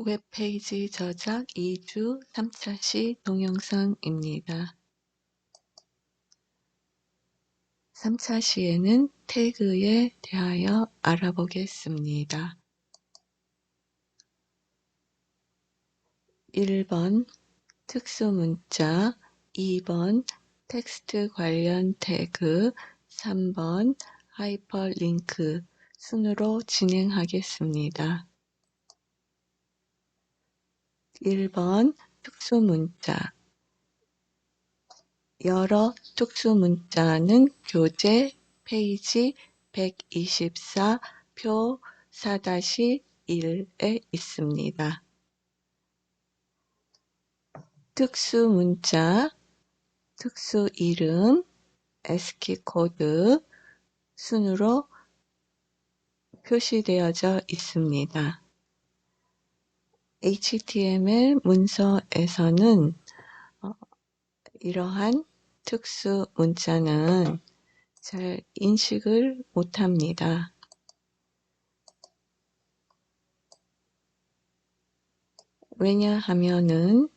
웹페이지 저작 2주 3차 시 동영상입니다. 3차 시에는 태그에 대하여 알아보겠습니다. 1번 특수문자, 2번 텍스트 관련 태그, 3번 하이퍼링크 순으로 진행하겠습니다. 1번 특수문자. 여러 특수문자는 교재 페이지 124 표 4-1에 있습니다. 특수문자, 특수이름, ASCII 코드 순으로 표시되어져 있습니다. HTML 문서에서는 이러한 특수 문자는 잘 인식을 못합니다. 왜냐하면은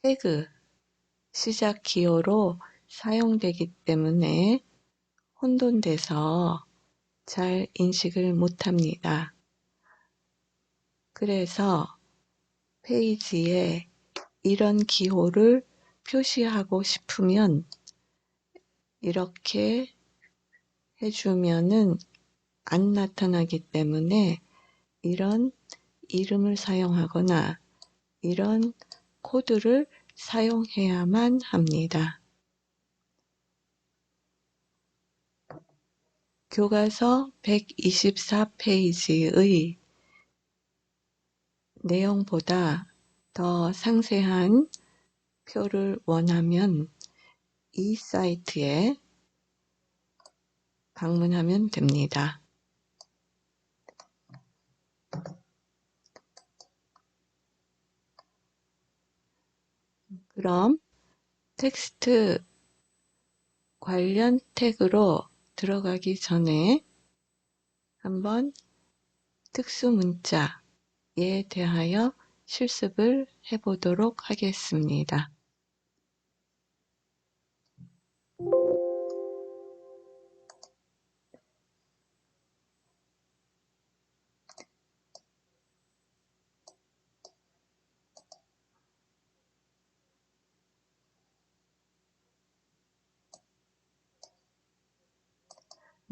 태그, 시작 기호로 사용되기 때문에 혼돈돼서 잘 인식을 못합니다. 그래서 페이지에 이런 기호를 표시하고 싶으면 이렇게 해주면은 안 나타나기 때문에 이런 이름을 사용하거나 이런 코드를 사용해야만 합니다. 교과서 124페이지의 내용보다 더 상세한 표를 원하면 이 사이트에 방문하면 됩니다. 그럼 텍스트 관련 태그로 들어가기 전에 한번 특수문자에 대하여 실습을 해보도록 하겠습니다.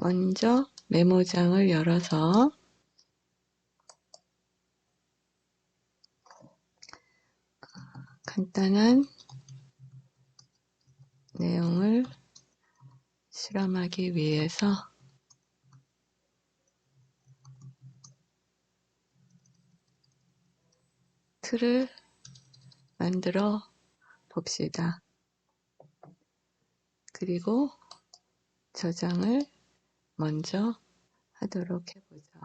먼저 메모장을 열어서 간단한 내용을 실험하기 위해서 틀을 만들어 봅시다. 그리고 저장을 먼저 하도록 해보죠.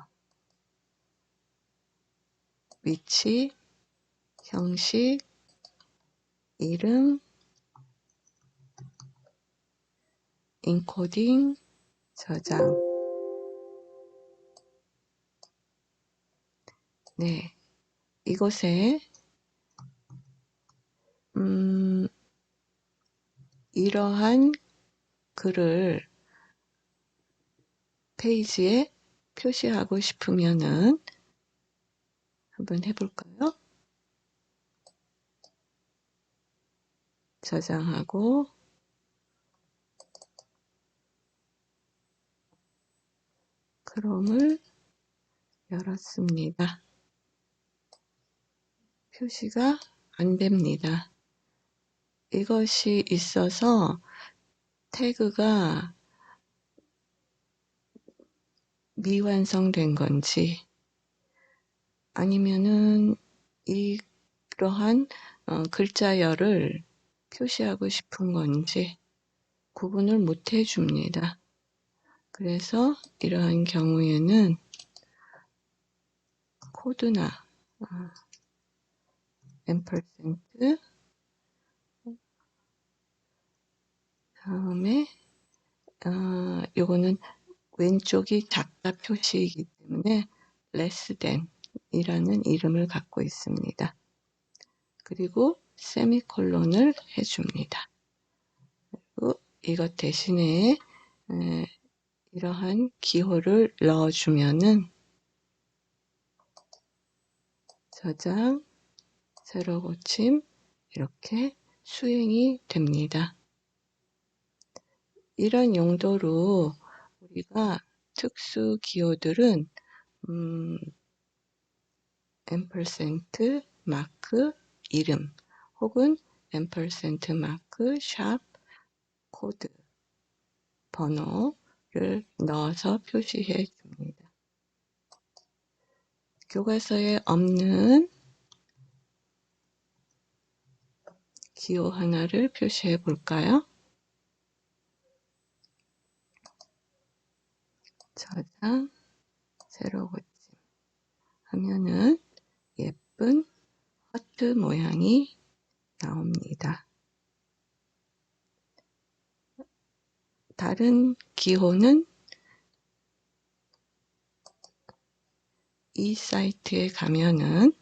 위치, 형식, 이름, 인코딩, 저장. 네, 이곳에 이러한 글을 페이지에 표시하고 싶으면은 한번 해볼까요? 저장하고 크롬을 열었습니다. 표시가 안 됩니다. 이것이 있어서 태그가 미완성된 건지 아니면은 이러한 글자열을 표시하고 싶은 건지 구분을 못 해줍니다. 그래서 이러한 경우에는 코드나 앰퍼센트 다음에 요거는 왼쪽이 작다 표시이기 때문에 less than 이라는 이름을 갖고 있습니다. 그리고 세미콜론을 해줍니다. 그리고 이것 대신에 이러한 기호를 넣어주면은 저장, 새로 고침 이렇게 수행이 됩니다. 이런 용도로 우리가 특수 기호들은 앰퍼센트 마크 이름 혹은 앰퍼센트 마크 샵 코드 번호를 넣어서 표시해 줍니다. 교과서에 없는 기호 하나를 표시해 볼까요? 저장, 새로 고침 하면은 예쁜 하트 모양이 나옵니다. 다른 기호는 이 사이트에 가면은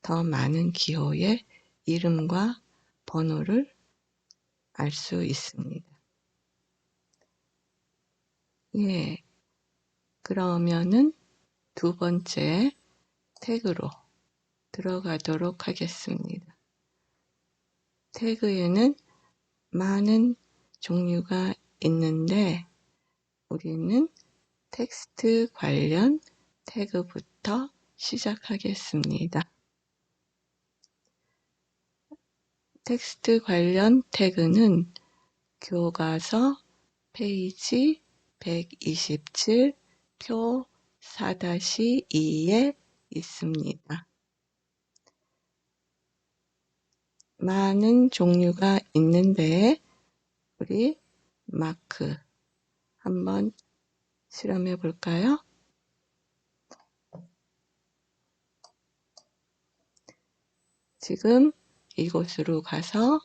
더 많은 기호의 이름과 번호를 알 수 있습니다. 예, 그러면은 두 번째 태그로 들어가도록 하겠습니다. 태그에는 많은 종류가 있는데 우리는 텍스트 관련 태그부터 시작하겠습니다. 텍스트 관련 태그는 교과서 페이지 127 표 4-2에 있습니다. 많은 종류가 있는데 우리 마크 한번 실험해 볼까요? 지금 이곳으로 가서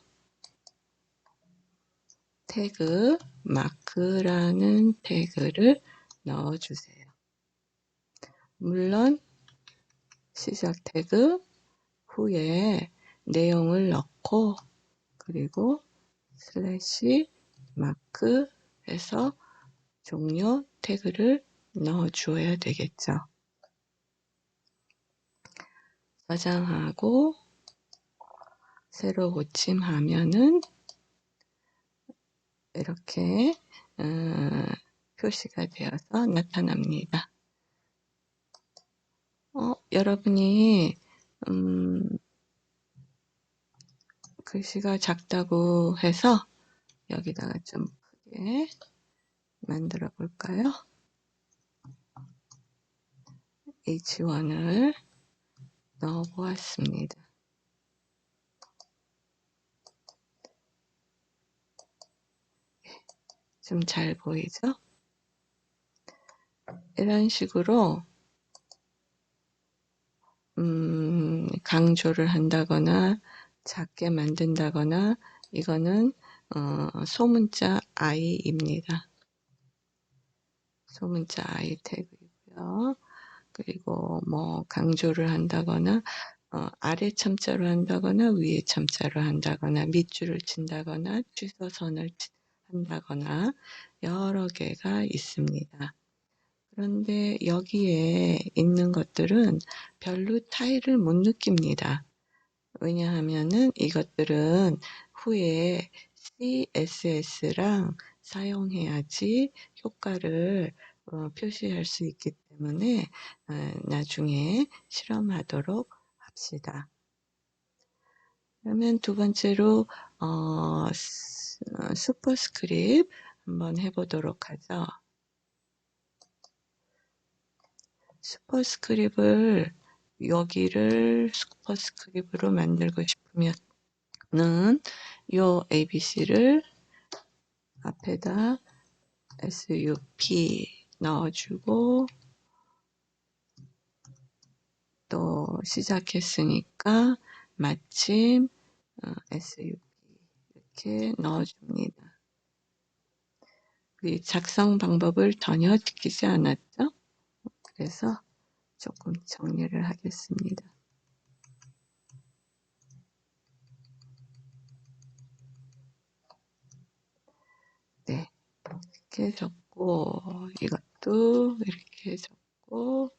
태그 마크라는 태그를 넣어주세요. 물론 시작 태그 후에 내용을 넣고 그리고 슬래시 마크 해서 종료 태그를 넣어 주어야 되겠죠. 저장하고 새로 고침하면은 이렇게 표시가 되어서 나타납니다. 여러분이 글씨가 작다고 해서 여기다가 좀 크게 만들어 볼까요? H1을 넣어 보았습니다. 좀 잘 보이죠? 이런 식으로 강조를 한다거나 작게 만든다거나 이거는 소문자 i입니다. 소문자 i 태그이고요. 그리고 뭐 강조를 한다거나 아래 첨자로 한다거나 위에 첨자로 한다거나 밑줄을 친다거나 취소선을 한다거나 여러 개가 있습니다. 그런데 여기에 있는 것들은 별로 타일을 못 느낍니다. 왜냐하면은 이것들은 후에 CSS랑 사용해야지 효과를 표시할 수 있기 때문에 나중에 실험하도록 합시다. 그러면 두 번째로 슈퍼스크립트 한번 해보도록 하죠. 슈퍼스크립트를 여기를 슈퍼스크립트로 만들고 싶으면은 요 ABC를 앞에다 SUP 넣어주고 또 시작했으니까 마침 SUP 이렇게 넣어줍니다. 우리 작성 방법을 전혀 지키지 않았죠? 그래서 조금 정리를 하겠습니다. 네, 이렇게 적고 이것도 이렇게 적고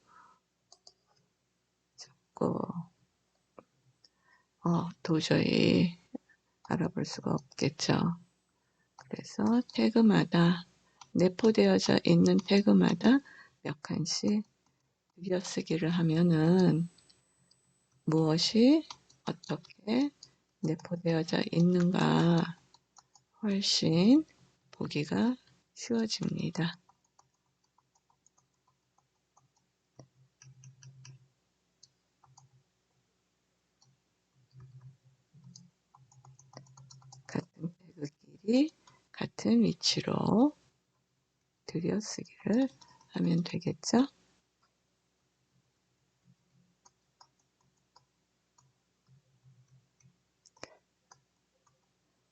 도저히 알아볼 수가 없겠죠. 그래서 태그마다 내포되어져 있는 태그마다 몇 칸씩 들여쓰기를 하면은 무엇이 어떻게 내포되어져 있는가 훨씬 보기가 쉬워집니다. 같은 태그끼리 같은 위치로 들여쓰기를 하면 되겠죠?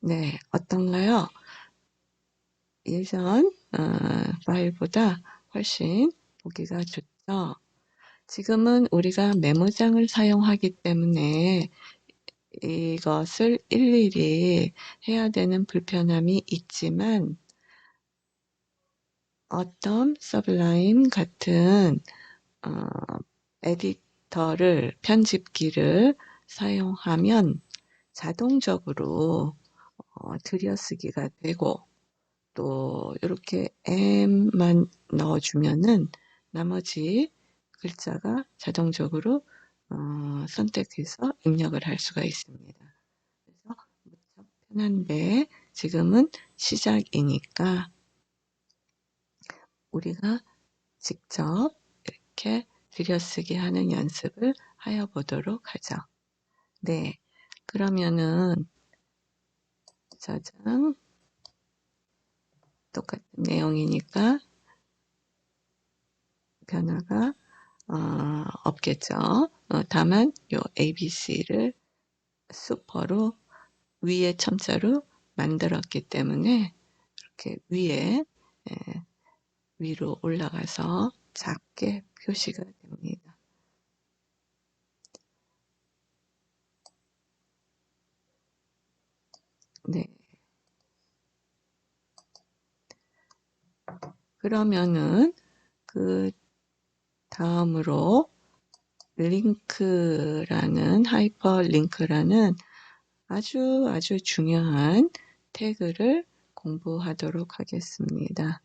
네, 어떤가요? 예전 파일보다 훨씬 보기가 좋죠? 지금은 우리가 메모장을 사용하기 때문에 이것을 일일이 해야 되는 불편함이 있지만 어떤 서블라임 같은 에디터를 편집기를 사용하면 자동적으로 들여쓰기가 되고 또 이렇게 M만 넣어주면은 나머지 글자가 자동적으로 선택해서 입력을 할 수가 있습니다. 그래서 무척 편한데 지금은 시작이니까 우리가 직접 이렇게 들여쓰기 하는 연습을 하여 보도록 하죠. 네, 그러면은 저장 똑같은 내용이니까 변화가 없겠죠. 다만 요 ABC를 슈퍼로 위에 첨자로 만들었기 때문에 이렇게 위에 위로 올라가서 작게 표시가 됩니다. 네. 그러면은 그 다음으로 링크라는 하이퍼링크라는 아주 중요한 태그를 공부하도록 하겠습니다.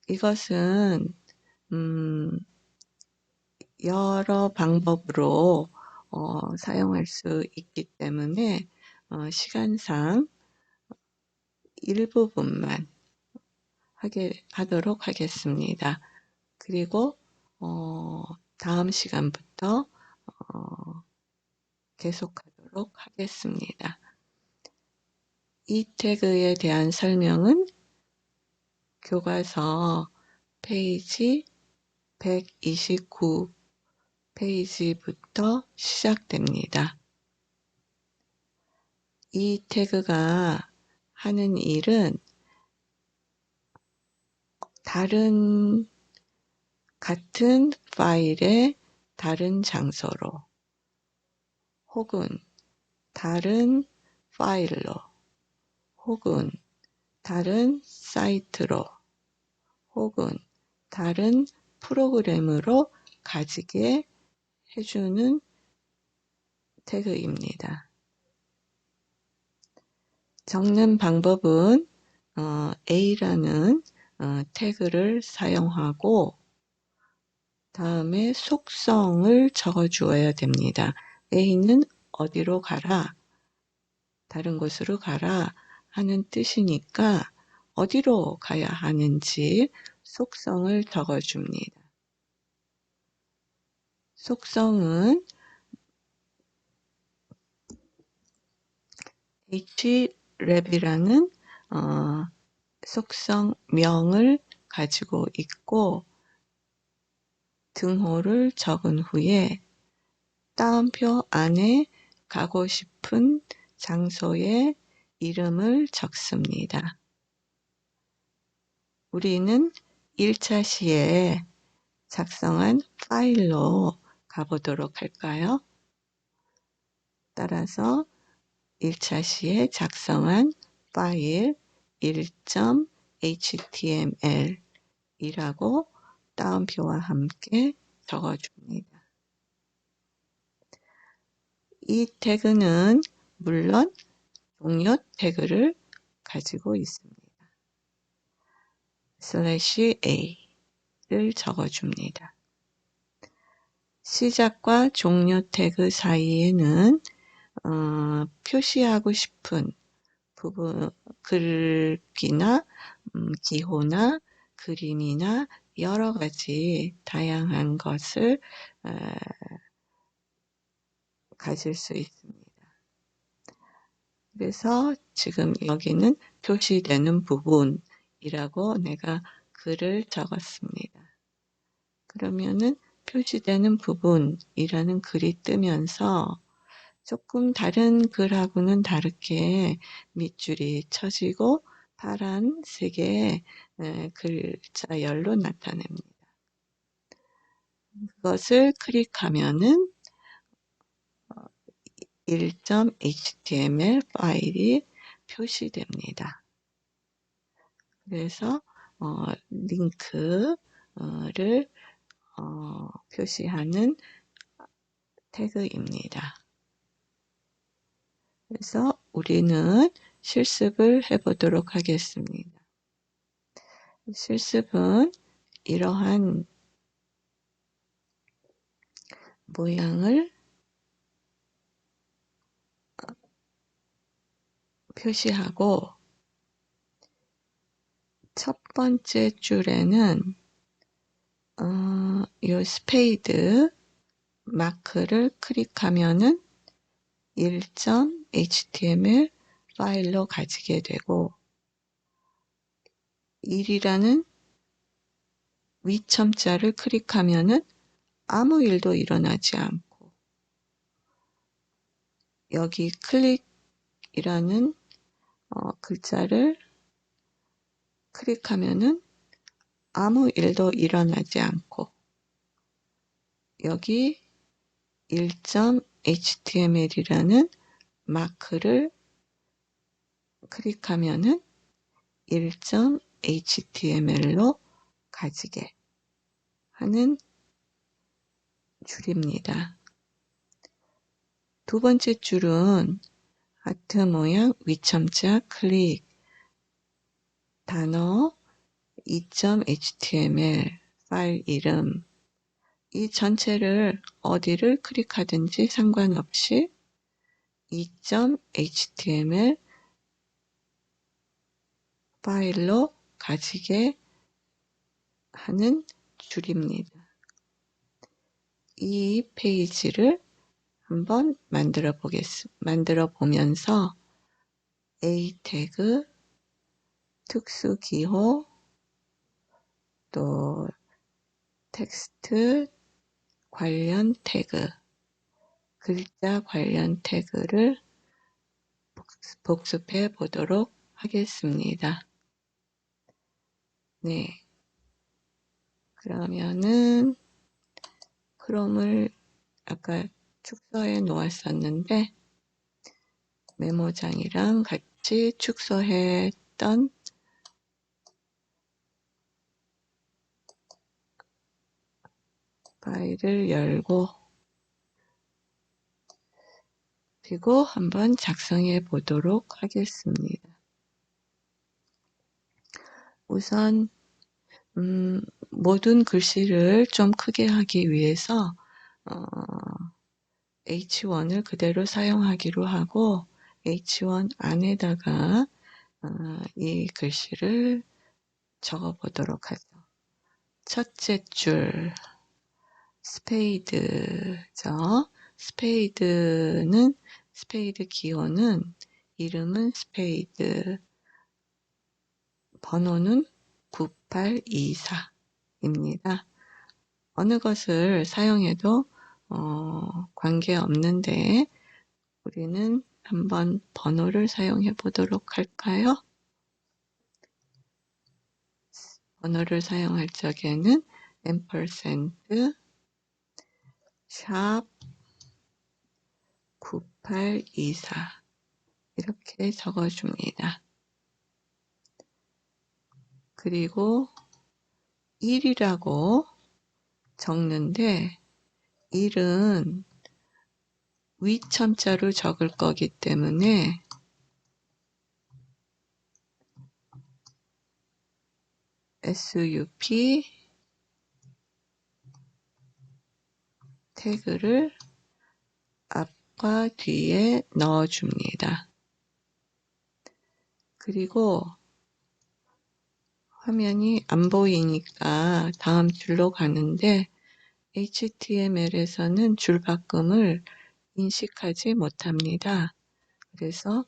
이것은 여러 방법으로 사용할 수 있기 때문에 시간상 일부분만 하도록 하겠습니다. 그리고 다음 시간부터 계속하도록 하겠습니다. 이 태그에 대한 설명은 교과서 페이지 129 페이지부터 시작됩니다. 이 태그가 하는 일은 같은 파일의 다른 장소로 혹은 다른 파일로 혹은 다른 사이트로 혹은 다른 프로그램으로 가지게 해주는 태그입니다. 적는 방법은 A라는 태그를 사용하고 다음에 속성을 적어 주어야 됩니다. A는 어디로 가라, 다른 곳으로 가라 하는 뜻이니까 어디로 가야 하는지 속성을 적어 줍니다. 속성은 href이라는 속성명을 가지고 있고 등호를 적은 후에 따옴표 안에 가고 싶은 장소의 이름을 적습니다. 우리는 1차 시에 작성한 파일로 가보도록 할까요? 따라서 1차 시에 작성한 파일 1.html 이라고 따옴표와 함께 적어줍니다. 이 태그는 물론 종료 태그를 가지고 있습니다. /a를 적어줍니다. 시작과 종료 태그 사이에는 표시하고 싶은 부분, 글귀나 기호나 그림이나 여러 가지 다양한 것을 가질 수 있습니다. 그래서 지금 여기는 표시되는 부분이라고 내가 글을 적었습니다. 그러면은 표시되는 부분이라는 글이 뜨면서 조금 다른 글하고는 다르게 밑줄이 쳐지고 파란색의 글자열로 나타냅니다. 그것을 클릭하면은 1.html 파일이 표시됩니다. 그래서 링크를 표시하는 태그입니다. 그래서 우리는 실습을 해보도록 하겠습니다. 실습은 이러한 모양을 표시하고 첫 번째 줄에는 이 스페이드 마크를 클릭하면은 1.html 파일로 가지게 되고 1이라는 위첨자를 클릭하면은 아무 일도 일어나지 않고 여기 클릭이라는 글자를 클릭하면은 아무 일도 일어나지 않고 여기 1.html이라는 마크를 클릭하면은 1.html로 가지게 하는 줄입니다. 두 번째 줄은 하트 모양 위첨자 클릭 단어 2.html 파일 이름 이 전체를 어디를 클릭하든지 상관없이 2.html 파일로 가지게 하는 줄입니다. 이 페이지를 한번 만들어 보면서 A 태그, 특수 기호, 또 텍스트 관련 태그, 글자 관련 태그를 복습해 보도록 하겠습니다. 네. 그러면은 크롬을 아까 축소해 놓았었는데 메모장이랑 같이 축소했던 파일을 열고 그리고 한번 작성해 보도록 하겠습니다. 우선 모든 글씨를 좀 크게 하기 위해서 H1을 그대로 사용하기로 하고 H1 안에다가 이 글씨를 적어 보도록 하죠. 첫째 줄 스페이드죠. 스페이드 기호는 이름은 스페이드 번호는 9824입니다. 어느 것을 사용해도 관계없는데 우리는 한번 번호를 사용해 보도록 할까요? 번호를 사용할 적에는 앰퍼센트 샵 9824 이렇게 적어줍니다. 그리고 1이라고 적는데 1은 위첨자로 적을 거기 때문에 SUP 태그를 앞과 뒤에 넣어줍니다. 그리고 화면이 안 보이니까 다음 줄로 가는데 HTML에서는 줄바꿈을 인식하지 못합니다. 그래서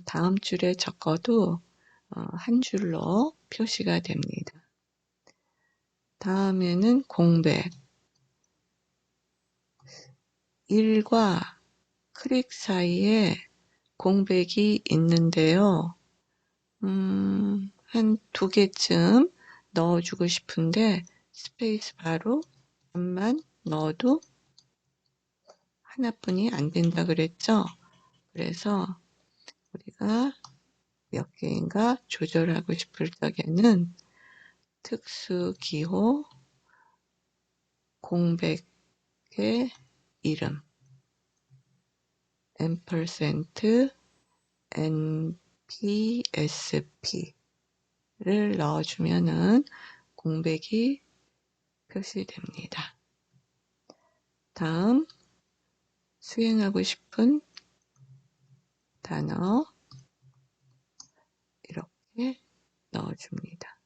다음 줄에 적어도 한 줄로 표시가 됩니다. 다음에는 공백 1과 클릭 사이에 공백이 있는데요. 한 2개쯤 넣어주고 싶은데 스페이스 바로 한만 넣어도 하나뿐이 안 된다 그랬죠. 그래서 우리가 몇 개인가 조절하고 싶을 적에는 특수기호 공백의 이름 앰퍼센트 NPSP를 넣어주면은 공백이 표시됩니다. 다음 수행하고 싶은 단어 이렇게 넣어줍니다.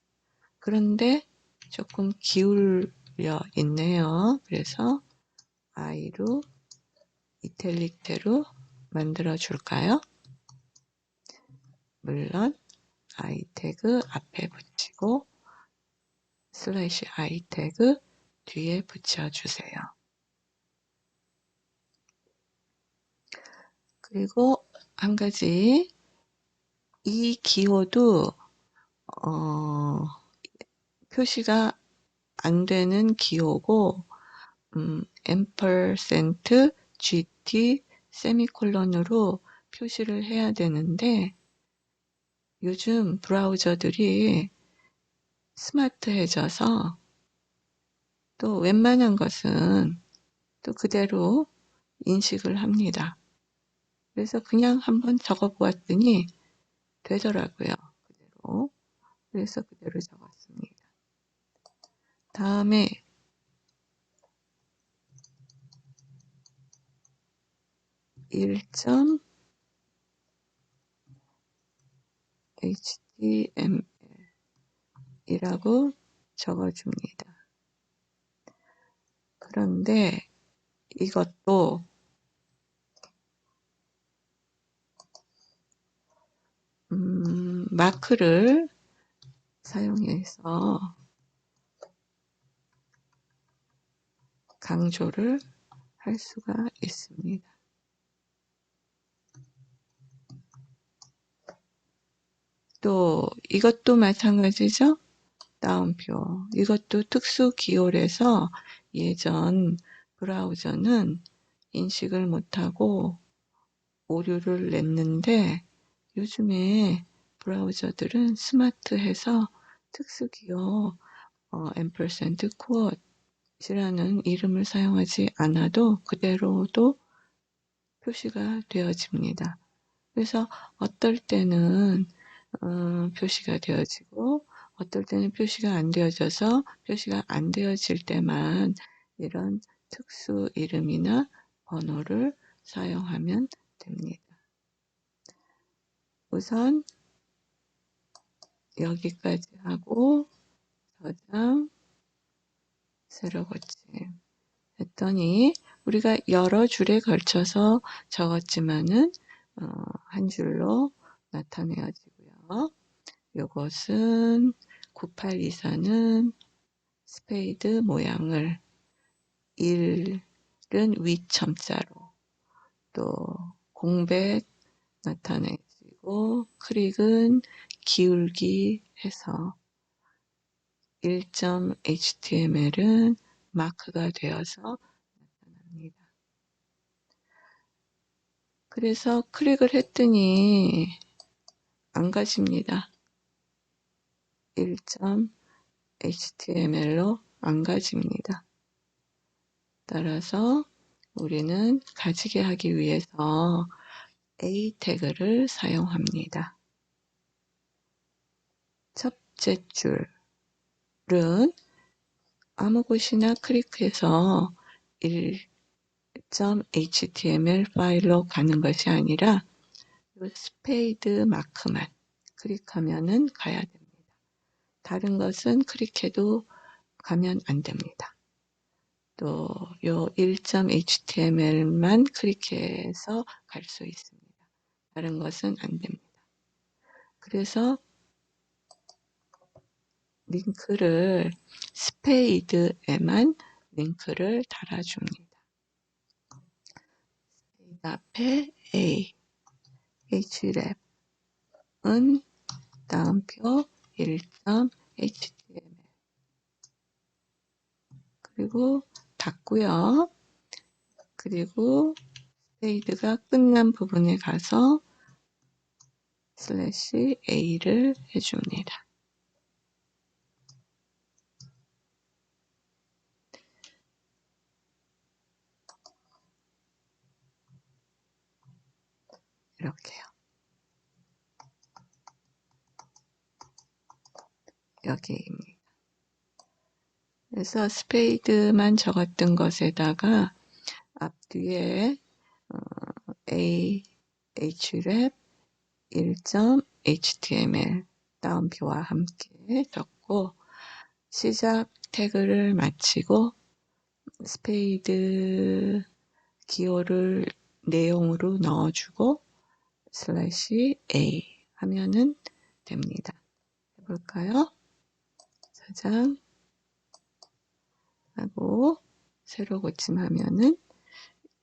그런데 조금 기울여 있네요. 그래서 I로 이탈릭대로 만들어 줄까요? 물론 I 태그 앞에 붙이고 슬래시 I 태그 뒤에 붙여주세요. 그리고 한 가지 이 기호도 표시가 안 되는 기호고 앰퍼센트 GT 세미콜론으로 표시를 해야 되는데 요즘 브라우저들이 스마트해져서 또 웬만한 것은 또 그대로 인식을 합니다. 그래서 그냥 한번 적어 보았더니 되더라고요. 그대로. 그래서 그대로 적었습니다. 다음에 1.html이라고 적어줍니다. 그런데 이것도 마크를 사용해서 강조를 할 수가 있습니다. 또 이것도 마찬가지죠. 따옴표. 이것도 특수 기호래서 예전 브라우저는 인식을 못하고 오류를 냈는데 요즘에 브라우저들은 스마트해서 특수 기호 앰퍼센트 쿼엇이라는 이름을 사용하지 않아도 그대로도 표시가 되어집니다. 그래서 어떨 때는 표시가 되어지고 어떨 때는 표시가 안 되어져서 표시가 안 되어질 때만 이런 특수 이름이나 번호를 사용하면 됩니다. 우선 여기까지 하고 저장, 새로 고침 했더니 우리가 여러 줄에 걸쳐서 적었지만은 한 줄로 나타내어지고요. 요것은 9824는 스페이드 모양을 1은 위첨자로 또 공백 나타내지고 클릭은 기울기 해서 1.html은 마크가 되어서 나타납니다. 그래서 클릭을 했더니 안 가집니다. 1.html로 안 가집니다. 따라서 우리는 가지게 하기 위해서 a 태그를 사용합니다. 첫째 줄은 아무 곳이나 클릭해서 1.html 파일로 가는 것이 아니라 이 스페이드 마크만 클릭하면은 가야 됩니다. 다른 것은 클릭해도 가면 안 됩니다. 또 요 1.html만 클릭해서 갈 수 있습니다. 다른 것은 안 됩니다. 그래서 링크를 스페이드에만 링크를 달아줍니다. 스페이드 앞에 A, href은 다음표 1.html 그리고 닫고요. 그리고 스페이드가 끝난 부분에 가서 /a를 해줍니다. 이렇게요. 여기입니다. 그래서 스페이드만 적었던 것에다가 앞뒤에 a href 1.html 다운표와 함께 적고 시작 태그를 마치고 스페이드 기호를 내용으로 넣어주고 /a 하면은 됩니다. 해볼까요? 저장하고 새로 고침하면은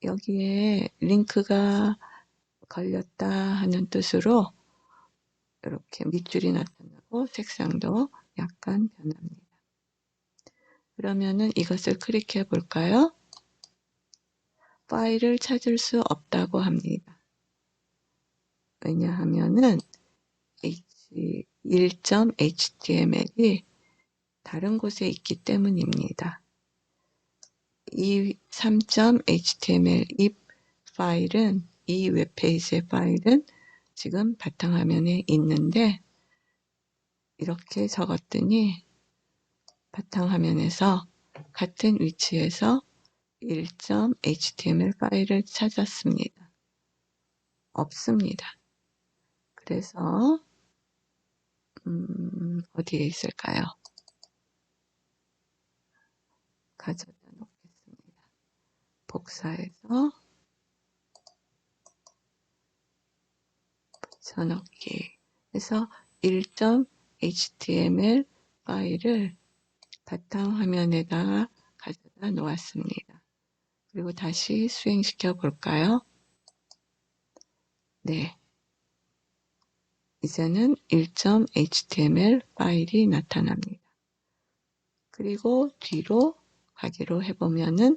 여기에 링크가 걸렸다 하는 뜻으로 이렇게 밑줄이 나타나고 색상도 약간 변합니다. 그러면은 이것을 클릭해 볼까요? 파일을 찾을 수 없다고 합니다. 왜냐하면은 1.html이 다른 곳에 있기 때문입니다. 이 3.html 이 파일은 이 웹페이지의 파일은 지금 바탕화면에 있는데 이렇게 적었더니 바탕화면에서 같은 위치에서 1.html 파일을 찾았습니다. 없습니다. 그래서 어디에 있을까요? 가져다 놓겠습니다. 복사해서 붙여넣기 해서 1.html 파일을 바탕화면에다가 가져다 놓았습니다. 그리고 다시 수행시켜 볼까요? 네. 이제는 1.html 파일이 나타납니다. 그리고 뒤로 가기로 해보면은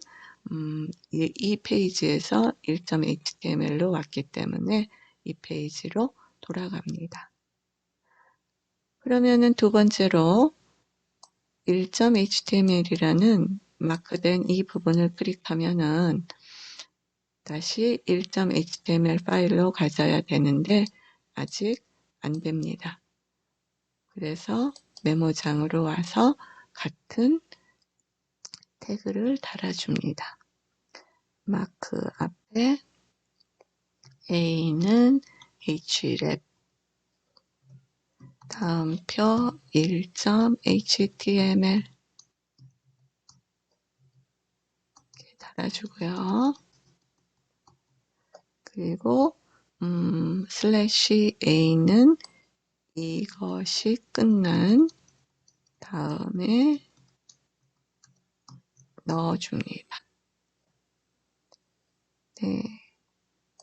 이 페이지에서 1.html로 왔기 때문에 이 페이지로 돌아갑니다. 그러면은 두 번째로 1.html이라는 마크된 이 부분을 클릭하면은 다시 1.html 파일로 가져야 되는데 아직 안 됩니다. 그래서 메모장으로 와서 같은 태그를 달아줍니다. 마크 앞에 A는 href 다음표 1.html 이렇게 달아주고요. 그리고 /a는 이것이 끝난 다음에 넣어줍니다. 네,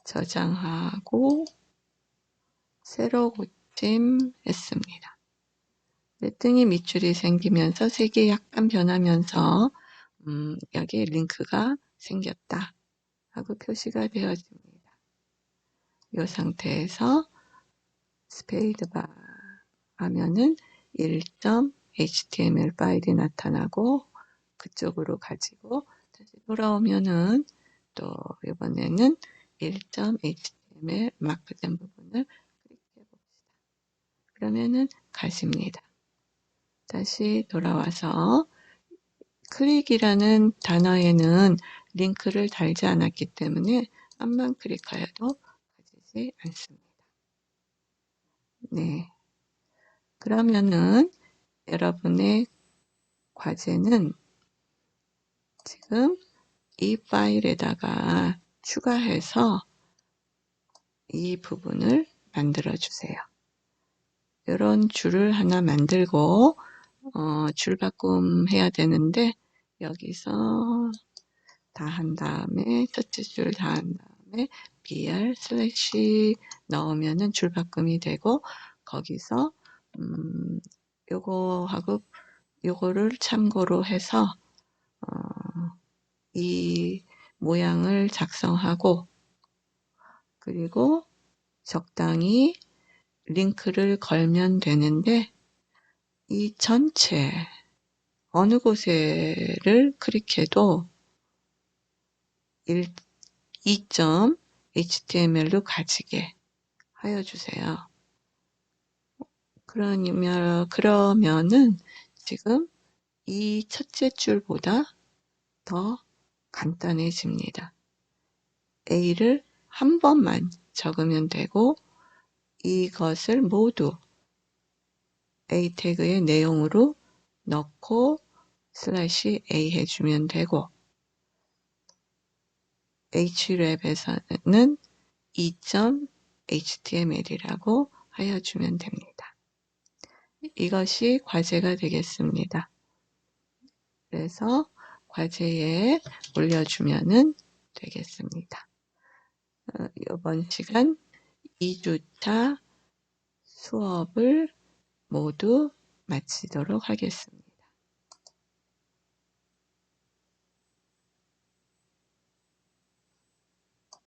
저장하고 새로 고침했습니다. 뜨니 밑줄이 생기면서 색이 약간 변하면서 여기 링크가 생겼다 하고 표시가 되어집니다. 이 상태에서 스페이드바 하면은 1.html 파일이 나타나고 그쪽으로 가지고 다시 돌아오면은 또 이번에는 1.html 마크된 부분을 클릭해 봅시다. 그러면은 가십니다. 다시 돌아와서 클릭이라는 단어에는 링크를 달지 않았기 때문에 앞만 클릭하여도 가지지 않습니다. 네. 그러면은 여러분의 과제는 지금 이 파일에다가 추가해서 이 부분을 만들어 주세요. 이런 줄을 하나 만들고 줄바꿈 해야 되는데 여기서 다 한 다음에 첫째 줄 다 한 다음에 br 슬래시 넣으면은 줄바꿈이 되고 거기서 요거하고 요거를 참고로 해서 이 모양을 작성하고 그리고 적당히 링크를 걸면 되는데 이 전체 어느 곳에를 클릭해도 2.html로 가지게 하여 주세요. 그러면은 지금 이 첫째 줄보다 더 간단해집니다. A를 한 번만 적으면 되고 이것을 모두 A 태그의 내용으로 넣고 슬래시 A 해주면 되고 href에서는 2.html이라고 하여 주면 됩니다. 이것이 과제가 되겠습니다. 그래서 과제에 올려주면 되겠습니다. 이번 시간 2주차 수업을 모두 마치도록 하겠습니다.